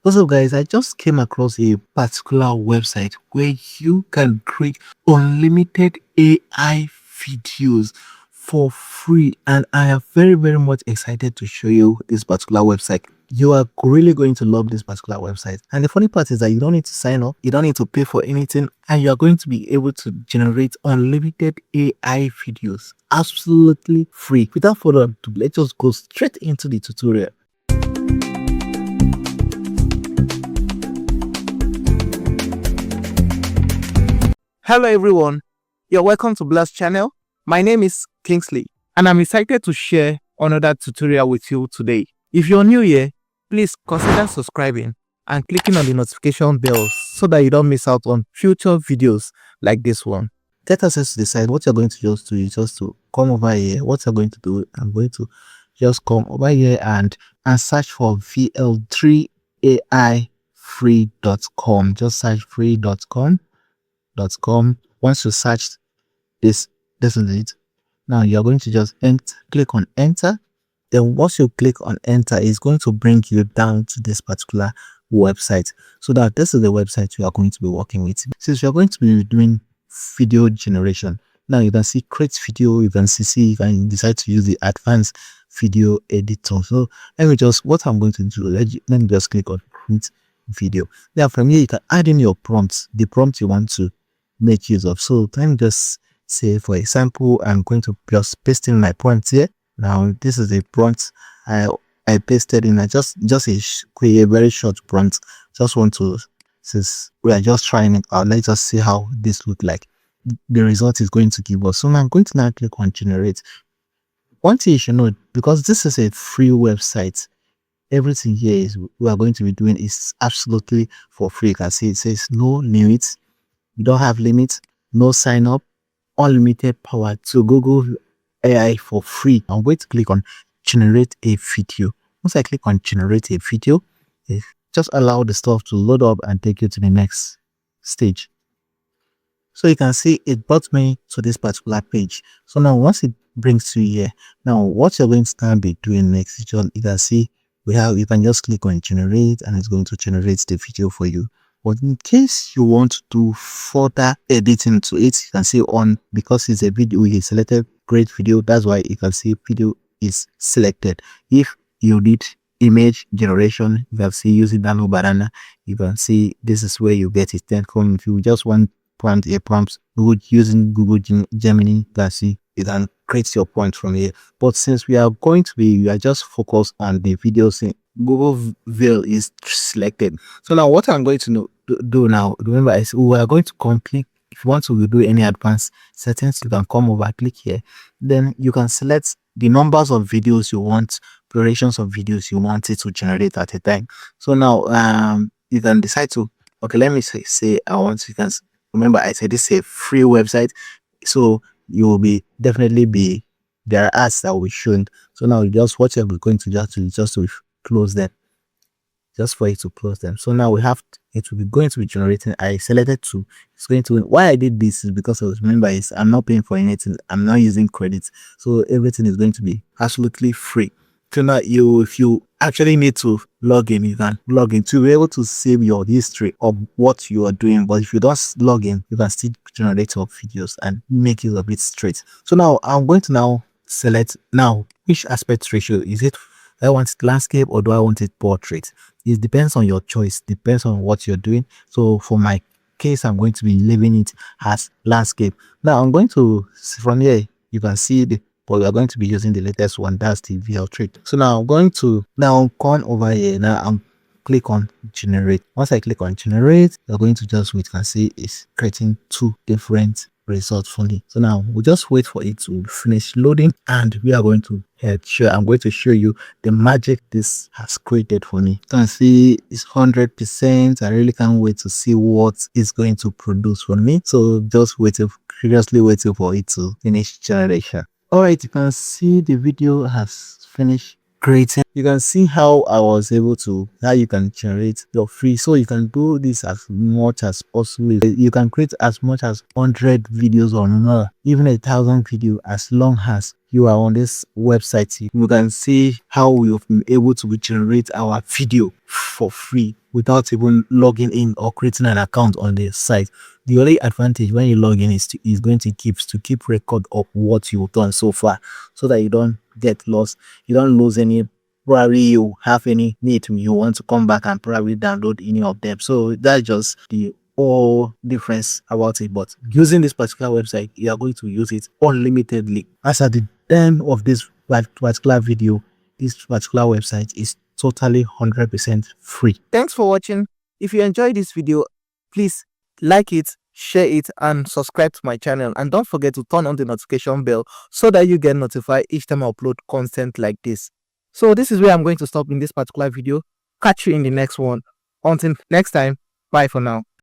Also, guys, I just came across a particular website where you can create unlimited AI videos for free, and I am very, very much excited to show you this particular website. You are really going to love this particular website. And the funny part is that you don't need to sign up, you don't need to pay for anything, and you are going to be able to generate unlimited AI videos absolutely free. Without further ado, let's just go straight into the tutorial. Hello everyone, you're welcome to Blast channel. My name is Kingsley and I'm excited to share another tutorial with you today. If you're new here, please consider subscribing and clicking on the notification bell so that you don't miss out on future videos like this one. Let us just decide what you're going to just do is just to come over here. What you're going to do, I'm going to just come over here and search for vl3aifree.com. Just search free.com. Once you search this is it. Now you're going to just click on enter. Then once you click on enter, it's going to bring you down to this particular website. So that this is the website you are going to be working with. Since you're going to be doing video generation, now you can see create video, you can see you can decide to use the advanced video editor. So let me just, what I'm going to do, let me just click on create video. Now from here you can add in your prompts, the prompt you want to make use of. So let me just say, for example, I'm going to just paste in my prompt here. Now this is a prompt I pasted in. Just a very short prompt. Just want to, since we are just trying it out, let's just see how this look like. The result is going to give us. So now I'm going to now click on generate. One thing you should know, because this is a free website, everything here is we are going to be doing is absolutely for free. You can see it says no limits. You don't have limits, no sign up, unlimited power to Google AI for free. I'm going to click on generate a video. Once I click on generate a video, just allow the stuff to load up and take you to the next stage. So you can see it brought me to this particular page. So now once it brings you here, now what you're going to start be doing next is you can see you can just click on generate and it's going to generate the video for you. But in case you want to do further editing to it, you can see on, because it's a video, we selected great video, that's why you can see video is selected. If you need image generation, you can see using Nano Banana, you can see this is where you get it. Then if you just want a prompt using Google Gemini, you can see you can create your point from here. But since we are just focused on the videos, Google Veil is selected. So now what I'm going to do now, remember, is we are going to complete. If you want to do any advanced settings, you can come over, click here. Then you can select the numbers of videos you want, durations of videos you want it to generate at a time. So now you can decide to, okay, let me say I want, you can remember I said this is a free website, so you will there are ads that will be shown. So now just what you're going to just to close them, just for it to close them. So now we have it will be going to be generating. I selected to, it's going to, why I did this is because remember is I'm not paying for anything, I'm not using credits, so everything is going to be absolutely free. So now if you actually need to log in, you can log in to be able to save your history of what you are doing. But if you don't log in, you can still generate your videos and make it a bit straight. So now I'm going to now select now which aspect ratio is it. Do I want it landscape or do I want it portrait? It depends on your choice, depends on what you're doing. So for my case, I'm going to be leaving it as landscape. Now I'm going to, from here, you can see but we are going to be using the latest one, that's the VL3. So now I'm going to come over here. Now I'm click on generate. Once I click on generate, you're going to just wait. You can see it's creating two different results for me. So now we'll just wait for it to finish loading and we are going to I'm going to show you the magic this has created for me. You can see it's 100%. I really can't wait to see what it's going to produce for me. So just curiously waiting for it to finish generation. All right, you can see the video has finished creating. You can see how I was able to, how you can generate your free. So you can do this as much as possible. You can create as much as 100 videos or more, even 1,000 video, as long as you are on this website. You can see how we've been able to generate our video for free without even logging in or creating an account on the site. The only advantage when you log in is going to keep record of what you've done so far, so that you don't get lost, you don't lose any. Probably you have any need, you want to come back and probably download any of them. So that's just the all difference about it. But using this particular website, you are going to use it unlimitedly. As at the end of this particular video, this particular website is totally 100% free. Thanks for watching. If you enjoyed this video, please like it, share it, and subscribe to my channel. And don't forget to turn on the notification bell so that you get notified each time I upload content like this. So this is where I'm going to stop in this particular video. Catch you in the next one. Until next time, bye for now.